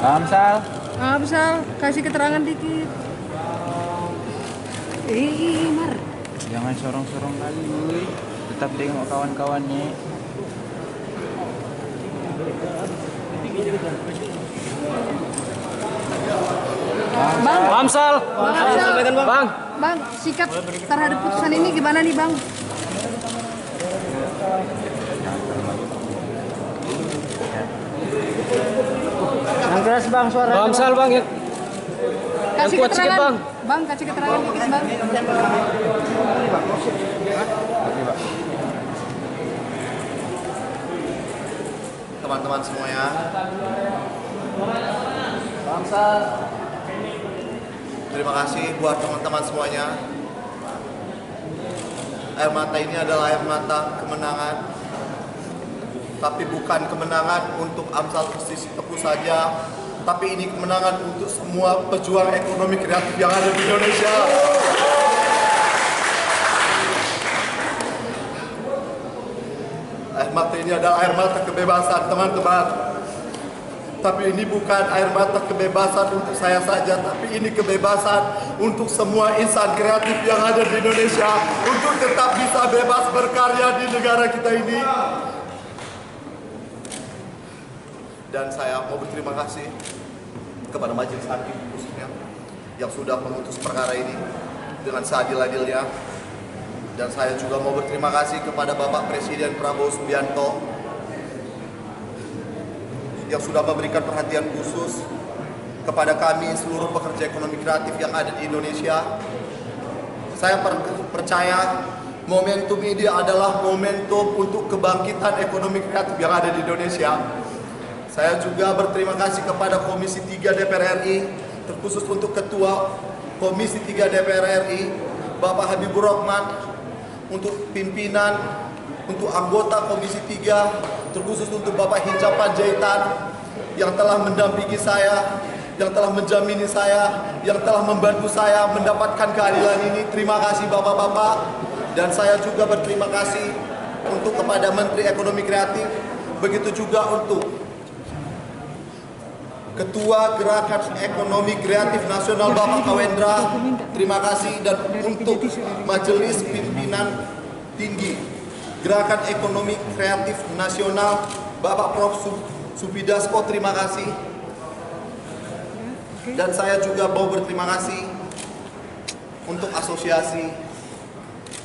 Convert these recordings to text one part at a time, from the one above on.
Amsal. Amsal, kasih keterangan dikit. Mar. Jangan sorong-sorong kali, Boy. Tetap tengok kawan-kawannya. Bang. Amsal. Bang Amsal. Bang. Bang, sikap terhadap putusan ini gimana nih, Bang? Yang keras bang suara. Amsal bang ya. Kasih kuat sikit, keterangan. Bang. Bang, kasih keterangan dikit, Bang. Teman-teman semuanya, terima kasih buat teman-teman semuanya. Air mata ini adalah air mata kemenangan, tapi bukan kemenangan untuk Amsal Persis Tepu saja, tapi ini kemenangan untuk semua pejuang ekonomi kreatif yang ada di Indonesia. Air mata ini adalah air mata kebebasan, teman-teman. Tapi ini bukan air mata kebebasan untuk saya saja, tapi ini kebebasan untuk semua insan kreatif yang ada di Indonesia untuk tetap bisa bebas berkarya di negara kita ini. Dan saya mau berterima kasih kepada Majelis Hakim khususnya yang sudah memutus perkara ini dengan seadil-adilnya. Dan saya juga mau berterima kasih kepada Bapak Presiden Prabowo Subianto yang sudah memberikan perhatian khusus kepada kami seluruh pekerja ekonomi kreatif yang ada di Indonesia. Saya percaya momentum ini adalah momentum untuk kebangkitan ekonomi kreatif yang ada di Indonesia. Saya juga berterima kasih kepada Komisi 3 DPR RI, terkhusus untuk Ketua Komisi 3 DPR RI, Bapak Habibur Rahman, untuk pimpinan, untuk anggota Komisi 3, terkhusus untuk Bapak Hinca Panjaitan yang telah mendampingi saya, yang telah menjamini saya, yang telah membantu saya mendapatkan keadilan ini. Terima kasih Bapak-Bapak. Dan saya juga berterima kasih untuk kepada Menteri Ekonomi Kreatif, begitu juga untuk Ketua Gerakan Ekonomi Kreatif Nasional Bapak Kawendra, terima kasih. Dan untuk Majelis Pimpinan Tinggi Gerakan Ekonomi Kreatif Nasional Bapak Prof. Subidasko, terima kasih. Dan saya juga mau berterima kasih untuk Asosiasi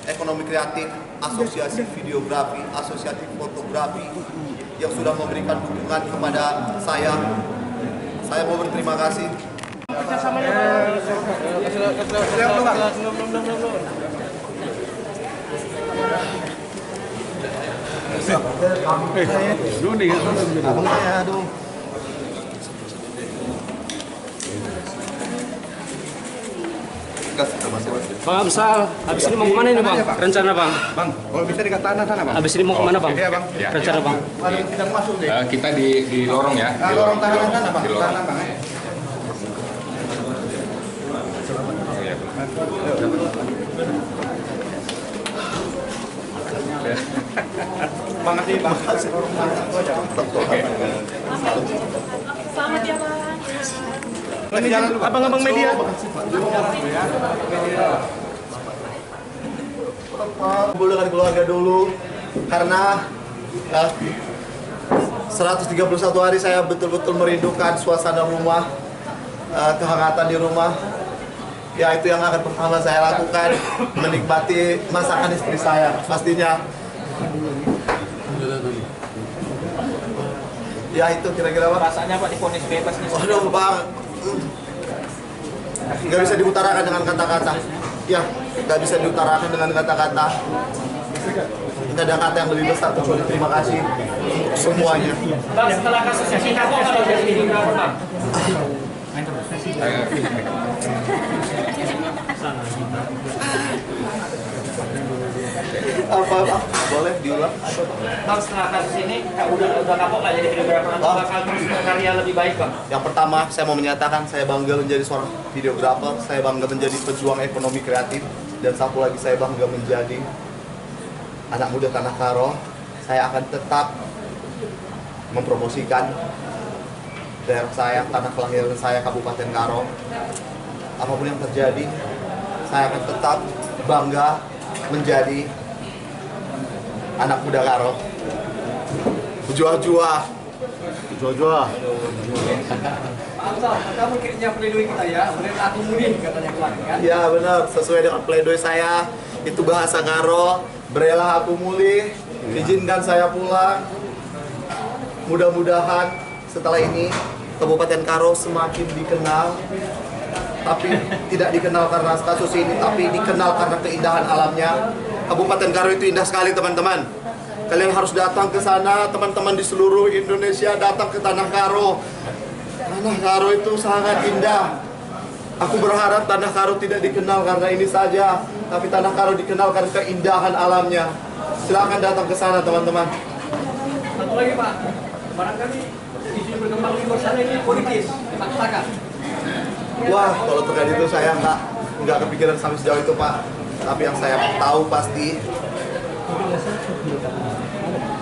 Ekonomi Kreatif, Asosiasi Videografi, Asosiasi Fotografi yang sudah memberikan dukungan kepada saya. Saya mau berterima kasih. Bang Amsal, habis ini mau kemana ini bang? Rencana bang? Bang, kalau bisa dekat tanah sana bang. Habis ini mau kemana bang? Iya bang. Rencana bang? Kita masuk deh. Kita di lorong ya. Lorong tahanan sana bang. Di lorong. Tahanan bang. Bang, kasih bang. Selamat ya, Bang. Abang-abang media. Kumpul dengan keluarga dulu karena 131 hari saya betul-betul merindukan suasana rumah, kehangatan di rumah. Ya, itu yang akan pertama saya lakukan, menikmati masakan istri saya pastinya. Ya, itu kira-kira Pak. Rasanya Pak divonis bebas nih. Waduh Bang, nggak bisa diutarakan dengan kata-kata. Ya, nggak bisa diutarakan dengan kata-kata. Tidak ada kata yang lebih besar kecuali terima kasih untuk semuanya. Bang, setelah kasusnya singkat kalau jadi videografer bang? Apa Pak? Boleh diulang? Bang, setelah kasus ini udah kapok nggak jadi videografer atau bakal terus berkarya lebih baik bang? Yang pertama, saya mau menyatakan saya bangga menjadi seorang videografer, saya bangga menjadi pejuang ekonomi kreatif, dan satu lagi saya bangga menjadi anak muda Tanah Karo. Saya akan tetap mempromosikan daerah saya, tanah kelahiran saya, Kabupaten Karo. Apapun yang terjadi, saya akan tetap bangga menjadi anak muda Karo. Jua-jua. Jua-jua. Kamu kayaknya pledoi kita ya, benar aku mudi katanya kemarin kan? Ya benar, sesuai dengan pledoi saya, itu bahasa Karo, berelah aku mulih, izinkan saya pulang. Mudah-mudahan setelah ini Kabupaten Karo semakin dikenal, tapi tidak dikenal karena kasus ini, tapi dikenal karena keindahan alamnya. Kabupaten Karo itu indah sekali teman-teman. Kalian harus datang ke sana, teman-teman di seluruh Indonesia datang ke Tanah Karo. Tanah Karo itu sangat indah. Aku berharap Tanah Karo tidak dikenal karena ini saja, tapi Tanah Karo dikenal karena keindahan alamnya. Silakan datang ke sana teman-teman. Satu lagi Pak, barangkali isu berkembang di luar sana ini politis, dipaksakan. Wah, kalau terkait itu saya nggak kepikiran sampai sejauh itu Pak. Tapi yang saya tahu pasti,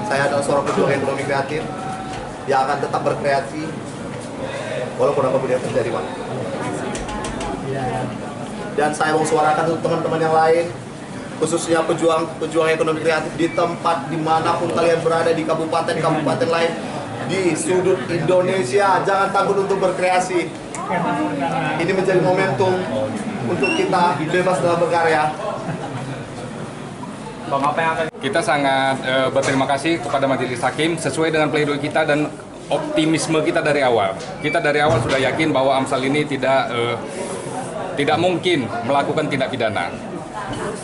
saya adalah seorang pejuang ekonomi kreatif yang akan tetap berkreasi walaupun apapun yang terjadi Pak. Dan saya mau suarakan untuk teman-teman yang lain, khususnya pejuang ekonomi kreatif di tempat dimanapun kalian berada, di kabupaten lain, di sudut Indonesia, jangan takut untuk berkreasi. Ini menjadi momentum untuk kita bebas dalam berkarya. Kita sangat berterima kasih kepada Majelis Hakim sesuai dengan pledoi kita dan optimisme kita dari awal. Kita dari awal sudah yakin bahwa Amsal ini tidak mungkin melakukan tindak pidana.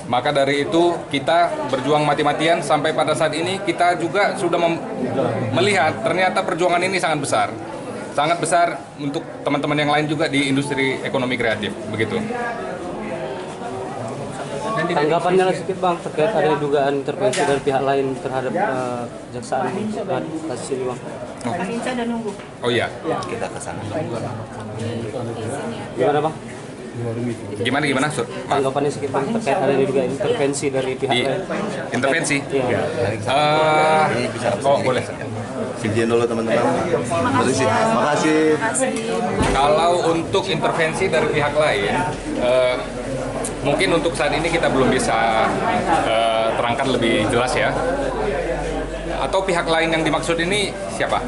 Maka dari itu kita berjuang mati-matian sampai pada saat ini kita juga sudah melihat ternyata perjuangan ini sangat besar. Sangat besar untuk teman-teman yang lain juga di industri ekonomi kreatif, begitu. Tanggapannya sedikit Bang terkait ada dugaan intervensi dari pihak lain terhadap kejaksaan terhadap kasus ini Bang. Oh iya. Kita ke sana. Gimana Bang? Gimana Sur? Tanggapannya sedikit Bang terkait ada juga intervensi dari pihak lain. Intervensi? Iya. Oh boleh. Izin dulu teman-teman. Makasih. Kalau untuk intervensi dari pihak lain, mungkin untuk saat ini kita belum bisa terangkan lebih jelas ya. Atau pihak lain yang dimaksud ini siapa?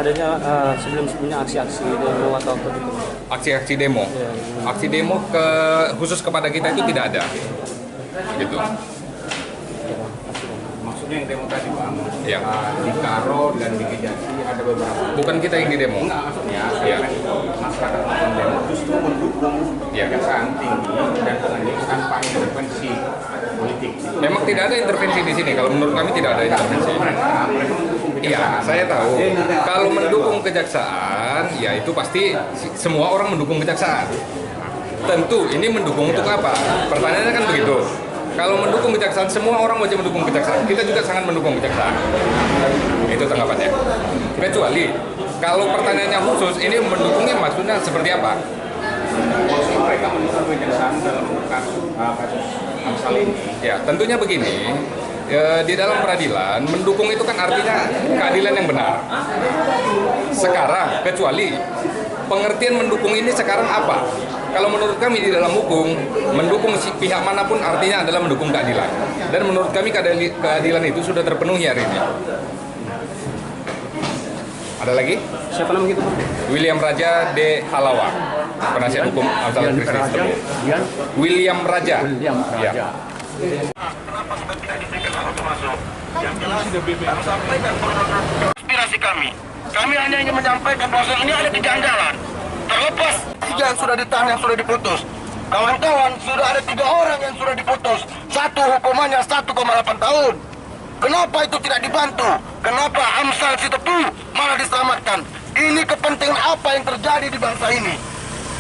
Adanya sebelum-sebelumnya aksi-aksi demo atau apa gitu. Aksi-aksi demo. Aksi demo khusus kepada kita itu tidak ada. Gitu. Maksudnya yang demo tadi Bang, Ya. di Karo dan di Kejati ada beberapa. Bukan kita yang di demo. Enggak, maksudnya Ya. masyarakat yang demo justru mendukung Ya. kejaksaan tinggi dan pengadilan tanpa intervensi politik. Memang tidak ada intervensi di sini. Kalau menurut kami tidak ada intervensi. Mereka mendukung kejaksaan. Iya, saya tahu. Kalau mendukung kejaksaan, ya itu pasti semua orang mendukung kejaksaan. Tentu, ini mendukung untuk apa? Pertanyaannya kan begitu. Kalau mendukung kejaksaan, semua orang wajib mendukung kejaksaan. Kita juga sangat mendukung kejaksaan. Itu tanggapannya. Kecuali, kalau pertanyaannya khusus, ini mendukungnya maksudnya seperti apa? Mereka mendukung kejaksaan dalam kasus Amsal ini. Ya, tentunya begini. Di dalam peradilan, mendukung itu kan artinya keadilan yang benar. Sekarang, kecuali pengertian mendukung ini sekarang apa? Kalau menurut kami di dalam hukum, mendukung pihak manapun artinya adalah mendukung keadilan. Dan menurut kami keadilan itu sudah terpenuhi hari ini. Ada lagi? Siapa nama gitu Bang? William Raja de Halawa, penasihat hukum Amsal Kristus Tebu. William Raja. Ya. Aspirasi kami hanya ingin menyampaikan bahwa ini ada kejanggalan. Terlepas 3 yang sudah ditahan, yang sudah diputus. Kawan-kawan, sudah ada 3 orang yang sudah diputus. Satu hukumannya 1,8 tahun. Kenapa itu tidak dibantu? Kenapa Amsal Sitepu malah diselamatkan? Ini kepentingan apa yang terjadi di bangsa ini?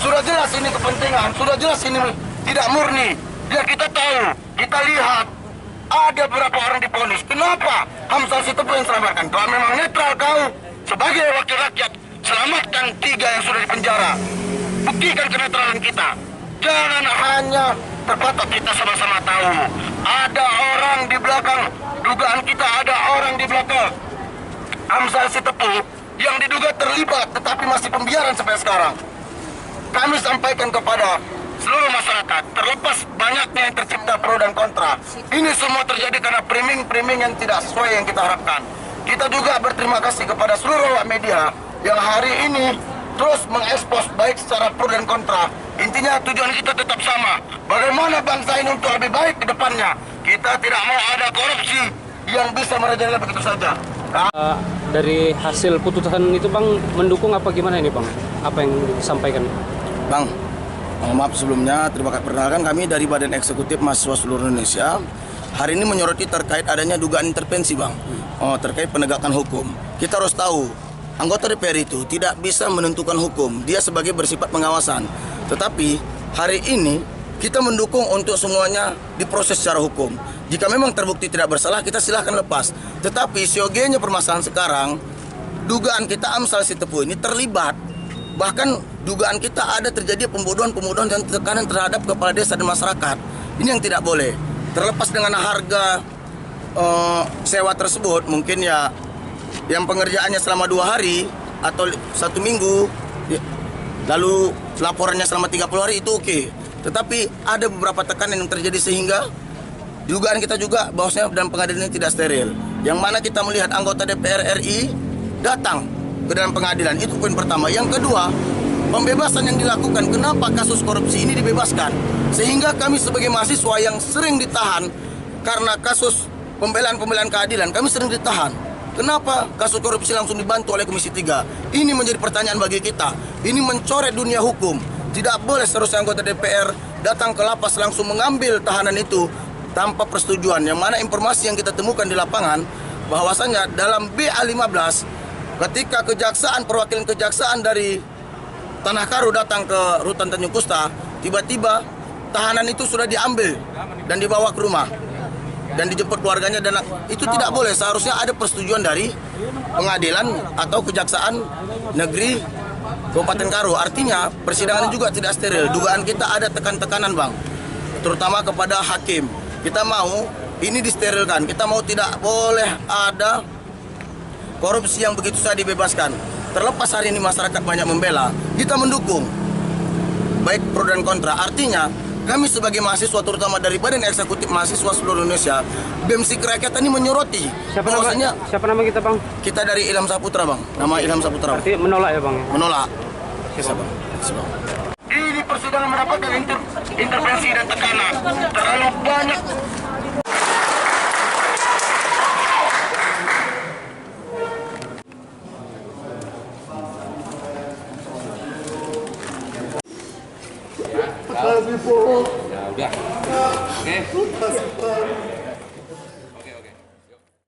Sudah jelas ini kepentingan, sudah jelas ini tidak murni. Ya kita tahu, kita lihat ada beberapa orang diponis. Kenapa Amsal Sitepu yang selamatkan? Kalau memang netral kau sebagai wakil rakyat, selamatkan 3 yang sudah dipenjara. Buktikan kenetralan kita. Jangan hanya terpatok, kita sama-sama tahu. Ada orang di belakang, dugaan kita ada orang di belakang Amsal Sitepu yang diduga terlibat tetapi masih pembiaran sampai sekarang. Kami sampaikan kepada seluruh masyarakat, terlepas banyaknya yang tercipta pro dan kontra, ini semua terjadi karena framing yang tidak sesuai yang kita harapkan. Kita juga berterima kasih kepada seluruh awak media yang hari ini terus mengekspos baik secara pro dan kontra. Intinya tujuan kita tetap sama, bagaimana bangsa ini untuk lebih baik ke depannya. Kita tidak mau ada korupsi yang bisa merajalela begitu saja. Dari hasil putusan itu Bang, mendukung apa gimana ini Bang? Apa yang disampaikan? Bang, maaf sebelumnya, terima kasih. Perkenalkan kami dari Badan Eksekutif Mahasiswa Seluruh Indonesia. Hari ini menyoroti terkait adanya dugaan intervensi Bang, terkait penegakan hukum. Kita harus tahu, anggota DPR itu tidak bisa menentukan hukum, dia sebagai bersifat pengawasan. Tetapi hari ini kita mendukung untuk semuanya diproses secara hukum. Jika memang terbukti tidak bersalah, kita silahkan lepas. Tetapi siogianya permasalahan sekarang, dugaan kita Amsal Sitepu ini terlibat. Bahkan dugaan kita ada terjadi pembodohan dan tekanan terhadap kepala desa dan masyarakat. Ini yang tidak boleh. Terlepas dengan harga sewa tersebut, mungkin ya yang pengerjaannya selama 2 hari atau 1 minggu, lalu laporannya selama 30 hari itu oke. Tetapi ada beberapa tekanan yang terjadi sehingga dugaan kita juga bahwasanya dalam pengadilan ini tidak steril. Yang mana kita melihat anggota DPR RI datang ke dalam pengadilan, itu poin pertama. Yang kedua, pembebasan yang dilakukan, kenapa kasus korupsi ini dibebaskan? Sehingga kami sebagai mahasiswa yang sering ditahan karena kasus pembelaan keadilan, kami sering ditahan. Kenapa kasus korupsi langsung dibantu oleh Komisi 3? Ini menjadi pertanyaan bagi kita. Ini mencoret dunia hukum. Tidak boleh seharusnya anggota DPR datang ke lapas langsung mengambil tahanan itu tanpa persetujuan. Yang mana informasi yang kita temukan di lapangan, bahwasanya dalam BA15, ketika perwakilan kejaksaan dari Tanah Karo datang ke Rutan Tanjung Kusta, tiba-tiba tahanan itu sudah diambil dan dibawa ke rumah dan dijemput keluarganya, dan itu tidak boleh. Seharusnya ada persetujuan dari pengadilan atau kejaksaan negeri Kabupaten Karo. Artinya persidangan juga tidak steril. Dugaan kita ada tekan-tekanan Bang, terutama kepada hakim. Kita mau ini disterilkan. Kita mau tidak boleh ada korupsi yang begitu saja dibebaskan. Terlepas hari ini masyarakat banyak membela, kita mendukung baik pro dan kontra. Artinya kami sebagai mahasiswa, terutama dari Badan Eksekutif Mahasiswa Seluruh Indonesia, BEMSI Kerakyatan ini menyoroti. Siapa nama kita Bang? Kita dari Ilham Saputra Bang, nama Ilham Saputra. Berarti menolak ya Bang? Menolak. Ini persidangan mendapatkan intervensi dan tekanan terlalu banyak. Ya udah. Oke.